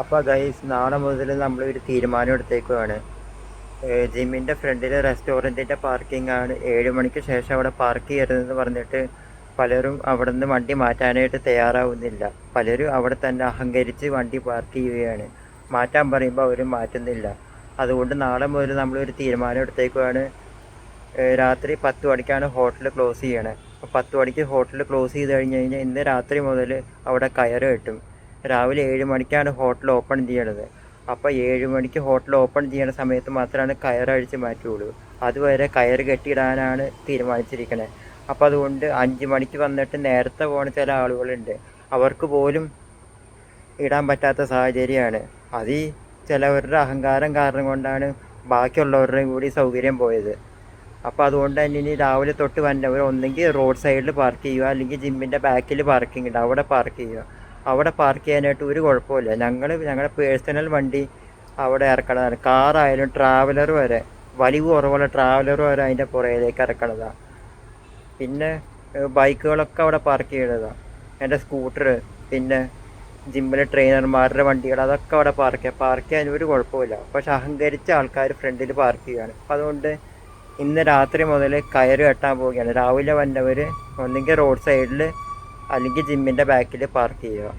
അപ്പോൾ ഗൈസ്, നാളെ മുതൽ നമ്മളൊരു തീരുമാനം എടുത്തേക്കുവാണ്. ജിമ്മിൻ്റെ ഫ്രണ്ടിൽ റെസ്റ്റോറൻറ്റിൻ്റെ പാർക്കിംഗ് ആണ്. 7 മണിക്ക് ശേഷം അവിടെ പാർക്ക് ചെയ്യരുതെന്ന് പറഞ്ഞിട്ട് പലരും അവിടെ നിന്ന് വണ്ടി മാറ്റാനായിട്ട് തയ്യാറാവുന്നില്ല. പലരും അവിടെ തന്നെ അഹങ്കരിച്ച് വണ്ടി പാർക്ക് ചെയ്യുകയാണ്. മാറ്റാൻ പറയുമ്പോൾ അവർ മാറ്റുന്നില്ല. അതുകൊണ്ട് നാളെ മുതൽ നമ്മളൊരു തീരുമാനം എടുത്തേക്കുവാണ്. രാത്രി 10 മണിക്കാണ് ഹോട്ടൽ ക്ലോസ് ചെയ്യണത്. അപ്പോൾ 10 മണിക്ക് ഹോട്ടൽ ക്ലോസ് ചെയ്ത് കഴിഞ്ഞ് ഇന്ന് രാത്രി മുതൽ അവിടെ കയറ് കെട്ടും. രാവിലെ 7 മണിക്കാണ് ഹോട്ടൽ ഓപ്പൺ ചെയ്യണത്. അപ്പോൾ 7 മണിക്ക് ഹോട്ടൽ ഓപ്പൺ ചെയ്യണ സമയത്ത് മാത്രമാണ് കയറഴിച്ച് മാറ്റുകയുള്ളൂ. അതുവരെ കയറ് കെട്ടിയിടാനാണ് തീരുമാനിച്ചിരിക്കുന്നത്. അപ്പോൾ അതുകൊണ്ട് 5 മണിക്ക് വന്നിട്ട് നേരത്തെ പോകുന്ന ചില ആളുകളുണ്ട്. അവർക്ക് പോലും ഇടാൻ പറ്റാത്ത സാഹചര്യമാണ്. അത് ഈ ചിലവരുടെ അഹങ്കാരം കാരണം കൊണ്ടാണ് ബാക്കിയുള്ളവരുടെയും കൂടി സൗകര്യം പോയത്. അപ്പോൾ അതുകൊണ്ട് തന്നെ ഇനി രാവിലെ തൊട്ട് വന്നവർ ഒന്നെങ്കിൽ റോഡ് സൈഡിൽ പാർക്ക് ചെയ്യുക, അല്ലെങ്കിൽ ജിമ്മിൻ്റെ ബാക്കിൽ പാർക്കിംഗ് ഉണ്ട്, അവിടെ പാർക്ക് ചെയ്യുക. അവിടെ പാർക്ക് ചെയ്യാനായിട്ട് ഒരു കുഴപ്പമില്ല. ഞങ്ങളുടെ പേഴ്സണൽ വണ്ടി അവിടെ ഇറക്കണതാണ്. കാറായാലും ട്രാവലർ വരെ, വലിവ് കുറവുള്ള ട്രാവലർ വരെ അതിൻ്റെ പുറകിലേക്ക് ഇറക്കണതാണ്. പിന്നെ ബൈക്കുകളൊക്കെ അവിടെ പാർക്ക് ചെയ്യണതാണ്. എൻ്റെ സ്കൂട്ടർ, പിന്നെ ജിമ്മിലെ ട്രെയിനർമാരുടെ വണ്ടികൾ, അതൊക്കെ അവിടെ പാർക്ക് ചെയ്യാൻ ഒരു കുഴപ്പമില്ല. പക്ഷെ അഹങ്കരിച്ച ആൾക്കാർ ഫ്രണ്ടിൽ പാർക്ക് ചെയ്യുകയാണ്. അപ്പം അതുകൊണ്ട് ഇന്ന് രാത്രി മുതൽ കയറ് കെട്ടാൻ പോവുകയാണ്. രാവിലെ വന്നവർ ഒന്നെങ്കിൽ റോഡ് സൈഡിൽ അല്ലെങ്കിൽ ജിമ്മിൻ്റെ ബാക്കിൽ പാർക്ക് ചെയ്യുക.